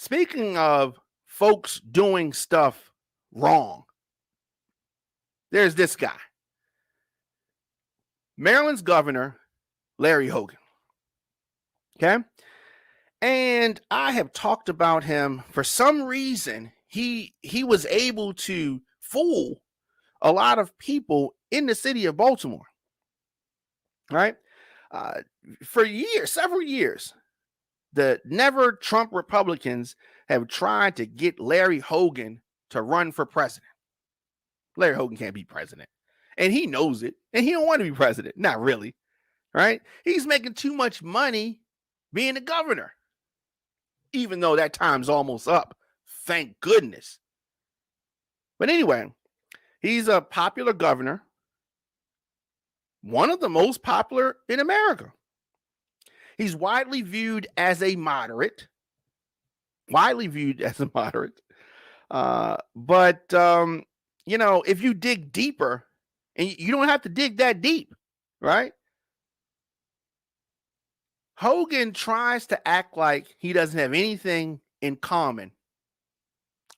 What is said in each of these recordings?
Speaking of folks doing stuff wrong, there's this guy, Maryland's governor, Larry Hogan. Okay. And I have talked about him. For some reason, he was able to fool a lot of people in the city of Baltimore. Right. For years, several years, the never Trump Republicans have tried to get Larry Hogan to run for president. Larry Hogan can't be president, and he knows it, and he don't want to be president. Not really, right? He's making too much money being a governor, even though that time's almost up. Thank goodness. But anyway, he's a popular governor, one of the most popular in America. He's widely viewed as a moderate. But if you dig deeper, and you don't have to dig that deep, right? Hogan tries to act like he doesn't have anything in common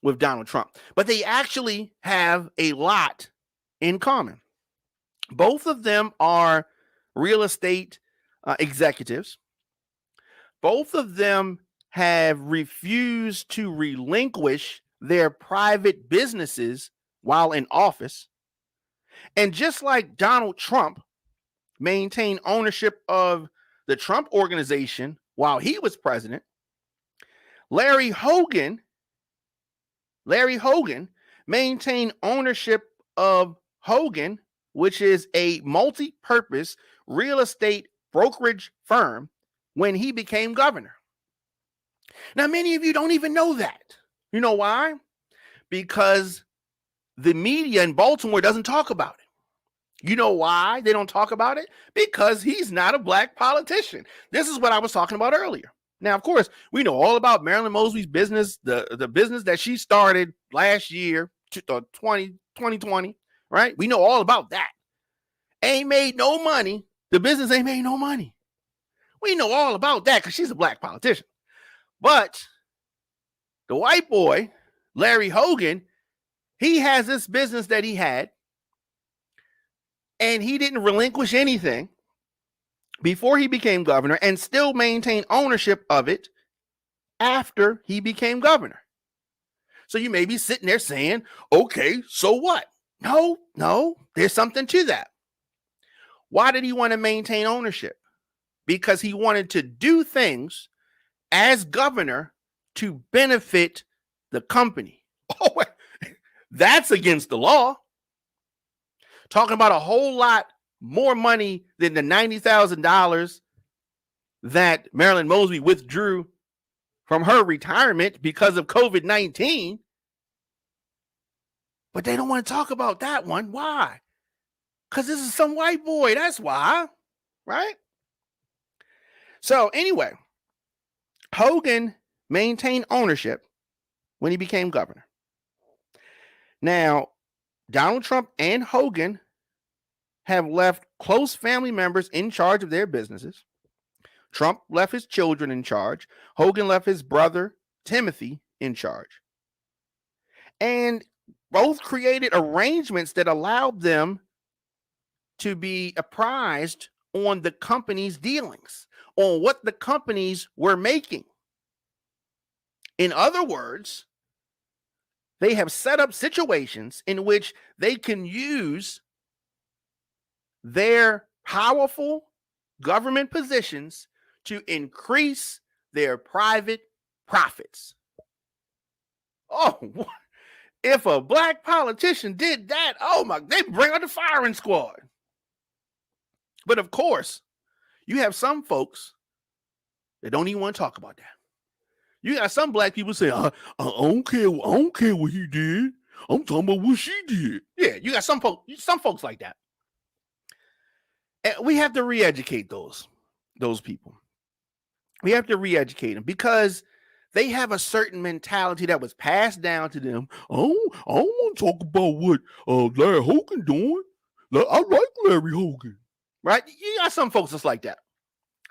with Donald Trump, but they actually have a lot in common. Both of them are real estate executives. Both of them have refused to relinquish their private businesses while in office. And just like Donald Trump maintained ownership of the Trump Organization while he was president, Larry Hogan maintained ownership of Hogan, which is a multi-purpose real estate brokerage firm, when he became governor. Now, many of you don't even know that. You know why? Because the media in Baltimore doesn't talk about it. You know why they don't talk about it? Because he's not a black politician. This is what I was talking about earlier. Now, of course, we know all about Marilyn Mosby's business, the business that she started last year, 2020, right? We know all about that. Ain't made no money. The business ain't made no money. We know all about that because she's a black politician. But the white boy, Larry Hogan, he has this business that he had, and he didn't relinquish anything before he became governor and still maintain ownership of it after he became governor. So you may be sitting there saying, okay, so what? No, there's something to that. Why did he want to maintain ownership? Because he wanted to do things as governor to benefit the company. Oh, that's against the law. Talking about a whole lot more money than the $90,000 that Marilyn Mosby withdrew from her retirement because of COVID-19. But they don't want to talk about that one. Why? Because this is some white boy. That's why. Right? So anyway, Hogan maintained ownership when he became governor. Now, Donald Trump and Hogan have left close family members in charge of their businesses. Trump left his children in charge. Hogan left his brother, Timothy, in charge. And both created arrangements that allowed them to be apprised on the company's dealings, on what the companies were making. In other words, they have set up situations in which they can use their powerful government positions to increase their private profits. Oh, if a black politician did that, oh my, they bring out the firing squad. But of course, you have some folks that don't even want to talk about that. You got some black people say, I don't care what he did. I'm talking about what she did. Yeah, you got some folks like that. And we have to re-educate those people. We have to re-educate them because they have a certain mentality that was passed down to them. I don't want to talk about what Larry Hogan doing. I like Larry Hogan. Right? You got some folks that's like that.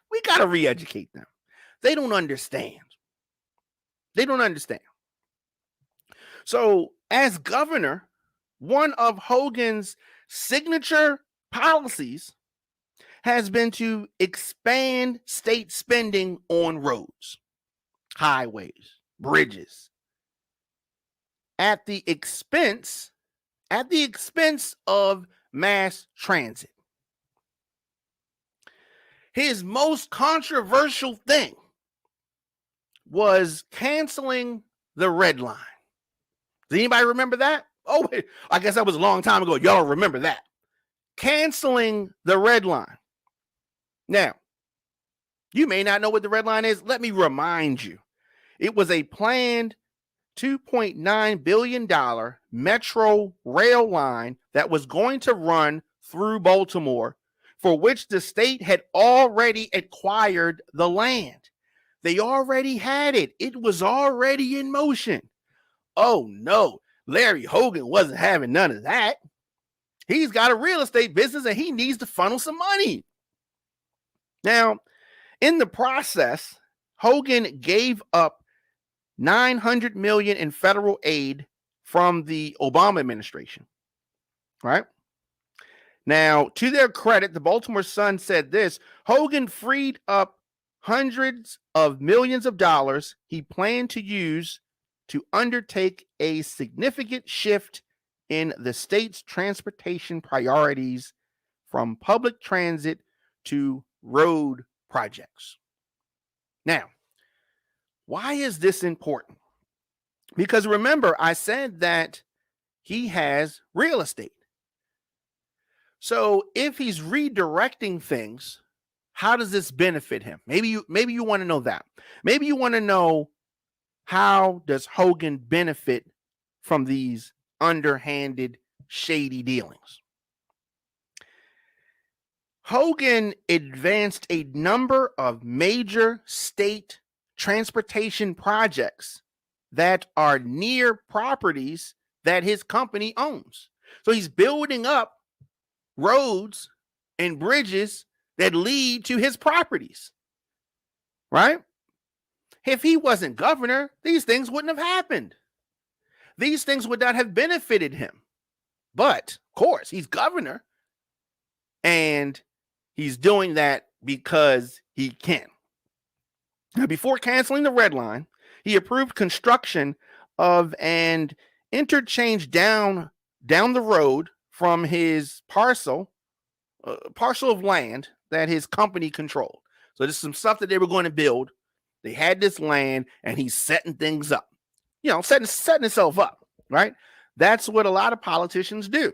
We got to re-educate them. They don't understand. They don't understand. So, as governor, one of Hogan's signature policies has been to expand state spending on roads, highways, bridges, at the expense of mass transit. His most controversial thing was canceling the red line. Does anybody remember that? Oh, wait, I guess that was a long time ago. Y'all remember that. Canceling the red line. Now, you may not know what the red line is. Let me remind you. It was a planned $2.9 billion metro rail line that was going to run through Baltimore, for which the state had already acquired the land. They already had it. It was already in motion. Oh no, Larry Hogan wasn't having none of that. He's got a real estate business and he needs to funnel some money. Now, in the process, Hogan gave up $900 million in federal aid from the Obama administration. Right? Now, to their credit, the Baltimore Sun said this: Hogan freed up hundreds of millions of dollars he planned to use to undertake a significant shift in the state's transportation priorities from public transit to road projects. Now, why is this important? Because remember, I said that he has real estate. So if he's redirecting things, how does this benefit him? Maybe you want to know that. Maybe you want to know, how does Hogan benefit from these underhanded, shady dealings? Hogan advanced a number of major state transportation projects that are near properties that his company owns. So he's building up roads and bridges that lead to his properties, right? If he wasn't governor, these things wouldn't have happened. These things would not have benefited him. But, of course, he's governor, and he's doing that because he can. Now, before canceling the red line, he approved construction of an interchange down the road from his parcel of land that his company controlled. So this is some stuff that they were going to build. They had this land, and he's setting things up. Setting himself up, right? That's what a lot of politicians do.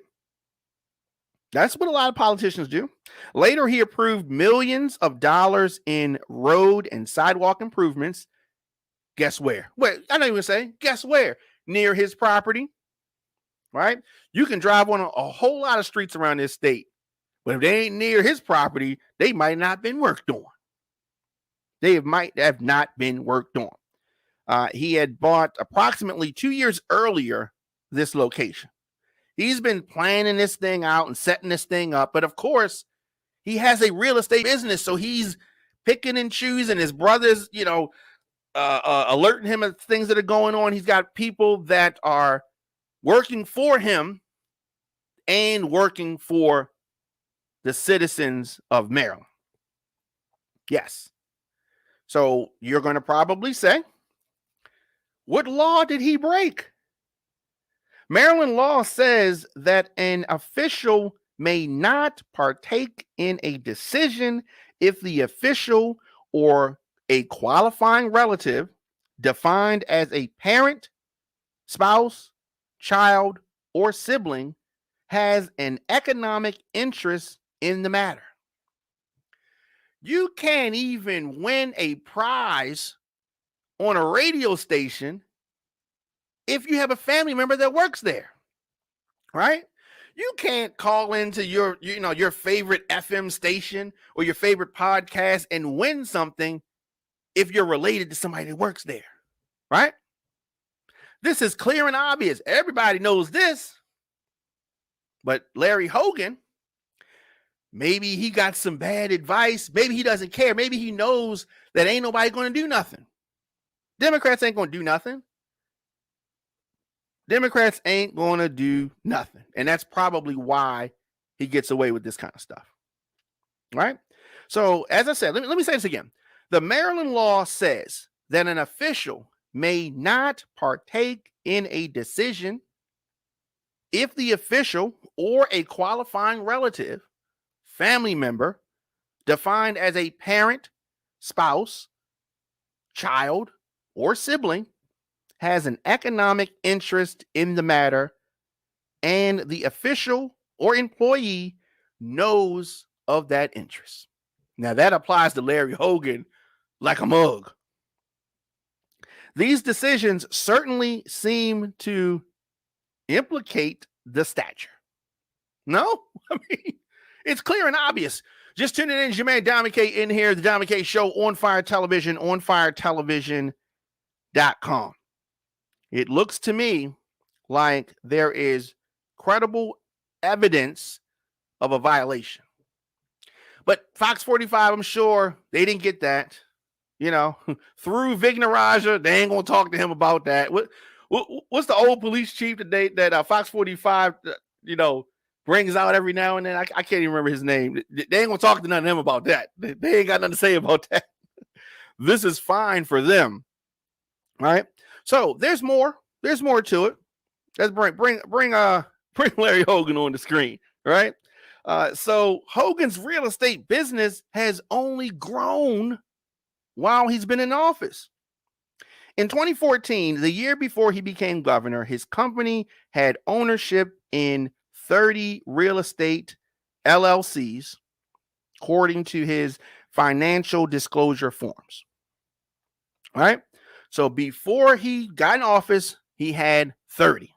Later, he approved millions of dollars in road and sidewalk improvements. Guess where? Wait, I don't even say, guess where? Near his property, right? You can drive on a whole lot of streets around this state, but if they ain't near his property, they might not have been worked on. He had bought approximately 2 years earlier this location. He's been planning this thing out and setting this thing up. But of course, he has a real estate business. So he's picking and choosing. His brothers, alerting him of things that are going on. He's got people that are working for him and working for the citizens of Maryland. Yes. So you're going to probably say, what law did he break? Maryland law says that an official may not partake in a decision if the official or a qualifying relative, defined as a parent, spouse, child, or sibling, has an economic interest in the matter. You can't even win a prize on a radio station if you have a family member that works there, right? You can't call into your favorite FM station or your favorite podcast and win something if you're related to somebody that works there, right? This is clear and obvious. Everybody knows this. But Larry Hogan, maybe he got some bad advice. Maybe he doesn't care. Maybe he knows that ain't nobody going to do nothing. Democrats ain't going to do nothing. Democrats ain't going to do nothing. And that's probably why he gets away with this kind of stuff. Right? So, as I said, let me say this again. The Maryland law says that an official may not partake in a decision if the official or a qualifying relative, family member, defined as a parent, spouse, child, or sibling, has an economic interest in the matter, and the official or employee knows of that interest. Now, that applies to Larry Hogan like a mug. These decisions certainly seem to implicate the stature. No? I mean, it's clear and obvious. Just tuning in, your man Dominic K in here, the Dominic K Show on Fire Television, on firetelevision.com. It looks to me like there is credible evidence of a violation. But Fox 45, I'm sure they didn't get that. You know, through Vignaraja, they ain't going to talk to him about that. What's the old police chief that Fox 45, brings out every now and then? I can't even remember his name. They ain't going to talk to none of him about that. They ain't got nothing to say about that. This is fine for them. All right. So there's more. There's more to it. Let's bring Larry Hogan on the screen. Right. So Hogan's real estate business has only grown while he's been in office. In 2014, the year before he became governor, his company had ownership in 30 real estate LLCs, according to his financial disclosure forms. All right. So before he got in office, he had 30.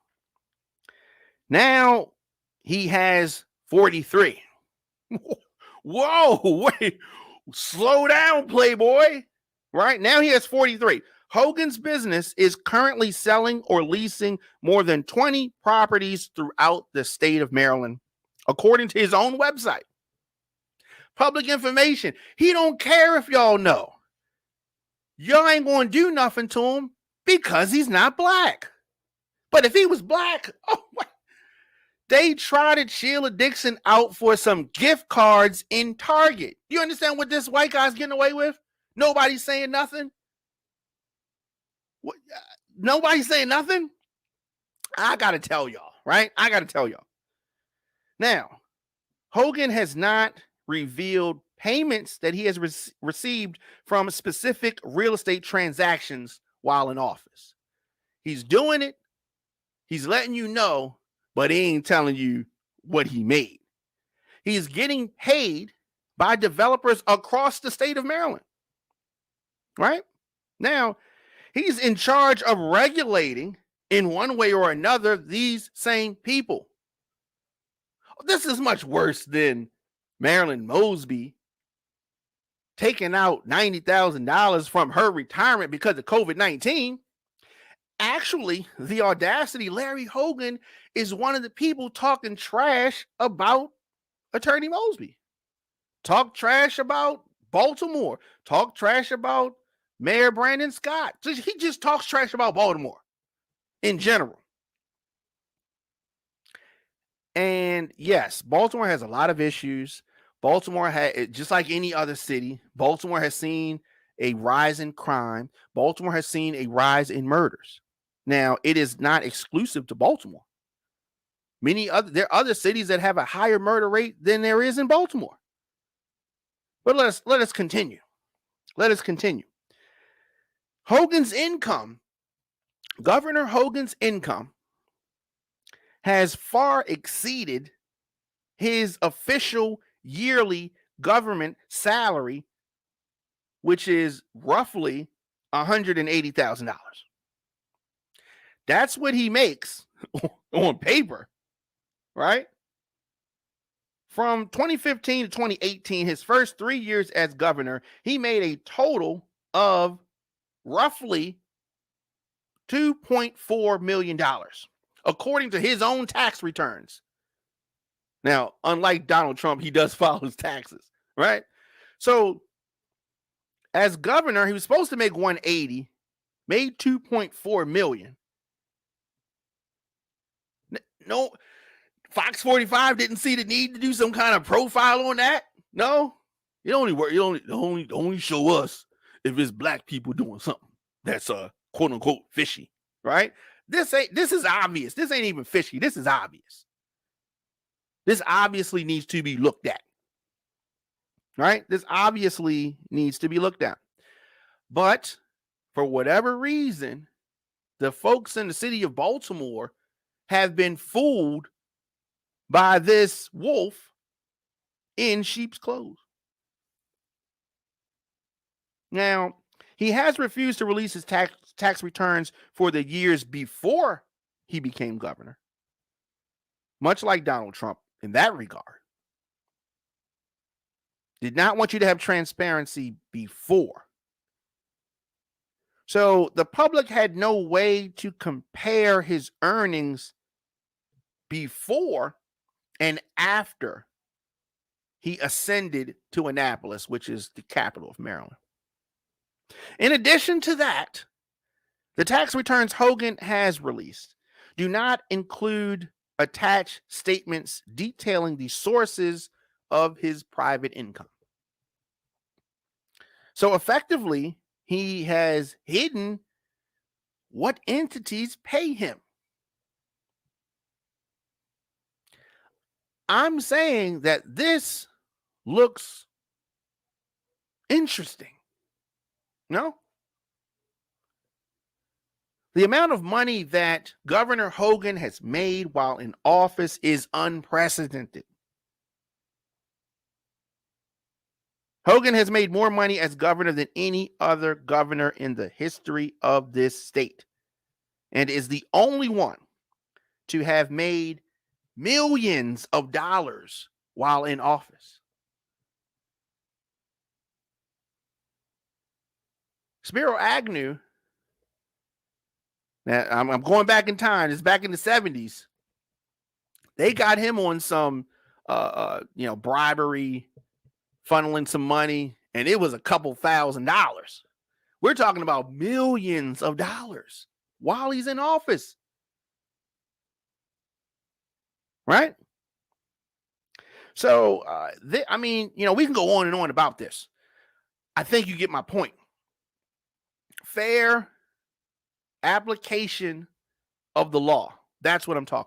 Now he has 43. Whoa, wait, slow down, Playboy. Right now he has 43. Hogan's business is currently selling or leasing more than 20 properties throughout the state of Maryland, according to his own website. Public information. He don't care if y'all know. Y'all ain't going to do nothing to him because he's not black. But if he was black, they trotted Sheila Dixon out for some gift cards in Target. You understand what this white guy's getting away with? Nobody's saying nothing. Nobody's saying nothing. I got to tell y'all, right? I got to tell y'all. Now, Hogan has not revealed payments that he has received from specific real estate transactions while in office. He's doing it. He's letting you know, but he ain't telling you what he made. He's getting paid by developers across the state of Maryland. Right? Now, he's in charge of regulating in one way or another these same people. This is much worse than Marilyn Mosby taking out $90,000 from her retirement because of COVID-19. Actually, the audacity, Larry Hogan is one of the people talking trash about Attorney Mosby. Talk trash about Baltimore. Talk trash about Mayor Brandon Scott. He just talks trash about Baltimore in general. And yes, Baltimore has a lot of issues. Baltimore had, just like any other city, Baltimore has seen a rise in crime. Baltimore has seen a rise in murders. Now, it is not exclusive to Baltimore. There are other cities that have a higher murder rate than there is in Baltimore. But let us continue. Let us continue. Hogan's income, Governor Hogan's income, has far exceeded his official yearly government salary, which is roughly $180,000. That's what he makes on paper, right? From 2015 to 2018, his first 3 years as governor, he made a total of roughly $2.4 million, according to his own tax returns. Now, unlike Donald Trump, he does file his taxes, right? So, as governor, he was supposed to make $180,000. made 2.4 million. No, Fox 45 didn't see the need to do some kind of profile on that. No, it only work. It only show us if it's black people doing something that's quote unquote fishy, right? This is obvious. This ain't even fishy. This is obvious. This obviously needs to be looked at, right? This obviously needs to be looked at. But for whatever reason, the folks in the city of Baltimore have been fooled by this wolf in sheep's clothes. Now, he has refused to release his tax returns for the years before he became governor, much like Donald Trump in that regard. Did not want you to have transparency before. So the public had no way to compare his earnings before and after he ascended to Annapolis, which is the capital of Maryland. In addition to that, the tax returns Hogan has released do not include attached statements detailing the sources of his private income. So effectively, he has hidden what entities pay him. I'm saying that this looks interesting. No? The amount of money that Governor Hogan has made while in office is unprecedented. Hogan has made more money as governor than any other governor in the history of this state, and is the only one to have made millions of dollars while in office. Spiro Agnew, now I'm going back in time, it's back in the 70s. They got him on some bribery, funneling some money, and it was a couple $1,000s. We're talking about millions of dollars while he's in office. Right? So, we can go on and on about this. I think you get my point. Fair application of the law. That's what I'm talking about.